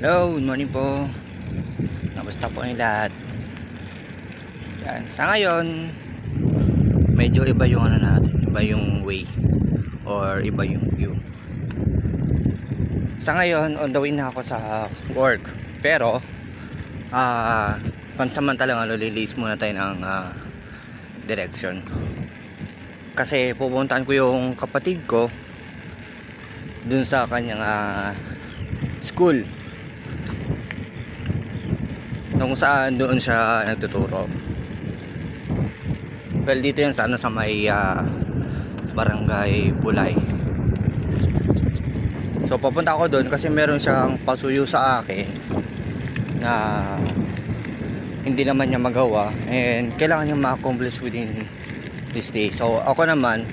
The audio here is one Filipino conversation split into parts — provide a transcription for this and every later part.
Hello, good morning po. Kamusta po ang lahat? Yan. Sa ngayon, medyo iba yung ano natin, iba yung way or iba yung view. Sa ngayon, on the way na ako sa work. Pero pansamantalang lilis muna tayo ng direction. Kasi pupuntahan ko yung kapatid ko dun sa kanyang school, kung saan doon siya nagtuturo. Well, dito yan sa may Barangay Bulay. So papunta ako doon kasi meron siyang pasuyo sa akin na hindi naman niya magawa and kailangan niya ma-accomplish within this day. So ako naman,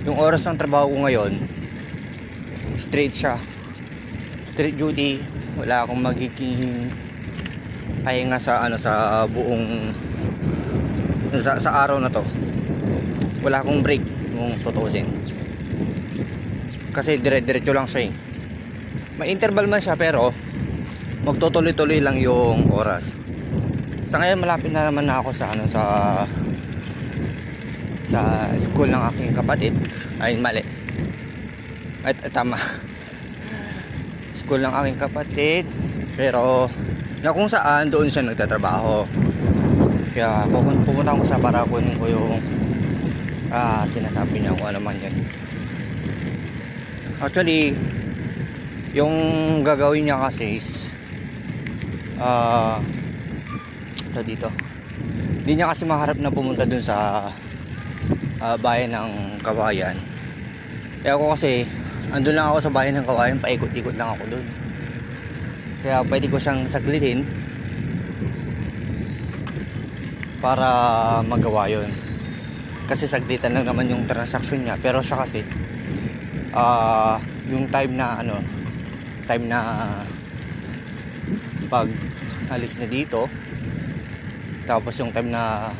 yung oras ng trabaho ko ngayon, straight duty. Wala akong magiging pahinga sa sa buong sa araw na to. Wala akong break kung tutusin, kasi dire-diretso lang siya may interval man siya, pero magtutuloy-tuloy lang yung oras. Sa ngayon malapit na naman na ako sa school ng aking kapatid. Ay, mali. Ay, tama. School ng aking kapatid, pero na kung saan doon siya nagtatrabaho. Kaya pupunta ko sa para kunin ko yung sinasabi niya, kung ano man yun. Actually, yung gagawin niya kasi is dito. Hindi niya kasi maharap na pumunta dun sa bayan ng Kawayan. Kaya ako kasi andun lang ako sa bayan ng Kawayan, paikot-ikot lang ako dun. Kaya pwede ko siyang saglitin para magawa yun, kasi saglitan lang naman yung transaction niya. Pero siya kasi yung time na pag alis na dito, tapos yung time na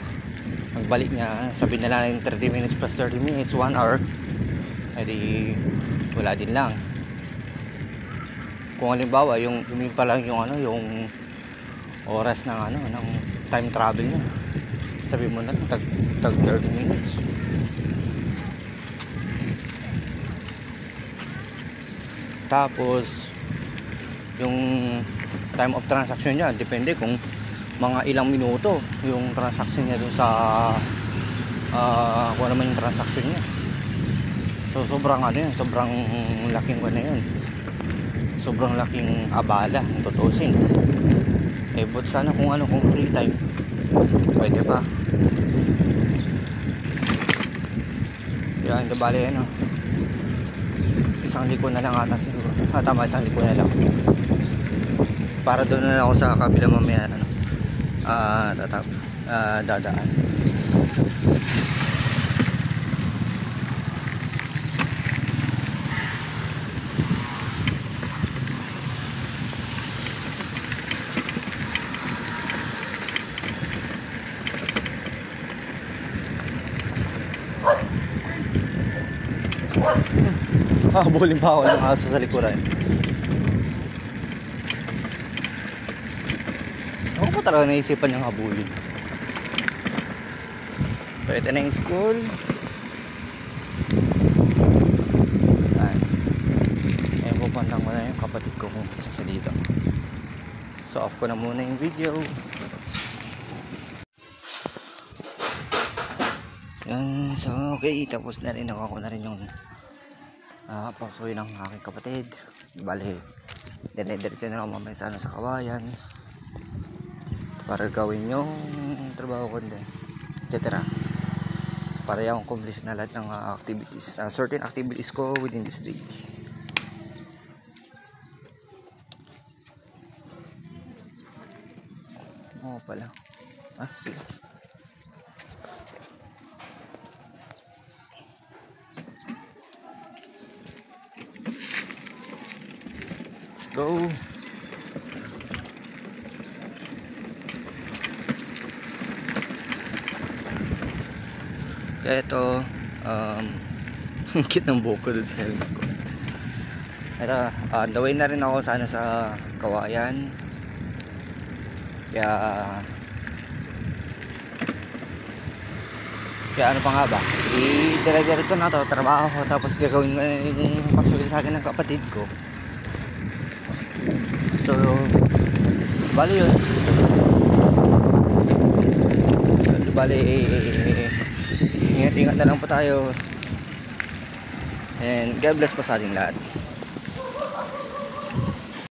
magbalik niya, sabihin na lang 30 minutes plus 30 minutes, 1 hour, edi wala din lang. Kung halimbawa yung pa lang yung oras ng ng time travel niya, sabihin mo na tag 30 minutes. Tapos yung time of transaction niya, depende kung mga ilang minuto yung transaction niya dun sa kung ano man yung transaction niya. So sobrang sobrang laking yun. Sobrang laking abala kung tutusin. But sana kung free time, pwede pa. Yan, bale isang liko na lang ata siguro. Tama, isang liko na lang. Para doon na lang ako sa kabila mamaya dadaan. Habulin pa ako ng aso sa likuran. Ako pa talaga naisipan niyang habulin. So ito na yung school. Ayan, pupuntang ko na yung kapatid ko kung sa dito. So off ko na muna yung video. Yan, so okay, tapos na rin ako na rin yung pasuyo ng aking kapatid. Bale, diretso na ako mamaya sa Kawayan para gawin yung trabaho ko din, etc. Para yung accomplish na lahat ng activities, certain activities ko within this day. Pala. Sige. Let's go. Kaya ito, cute ng buhok ko dun sa helmet ko. Ito, on the way na rin ako sana sa Kawayan. Kaya ano pa nga ba, i-dire-diretso na to, trabaho ko, tapos gagawin ko yung pasulit sa akin ng kapatid ko. So bali yun. So bali, ingat-ingat na lang po tayo, and God bless po sa ating lahat.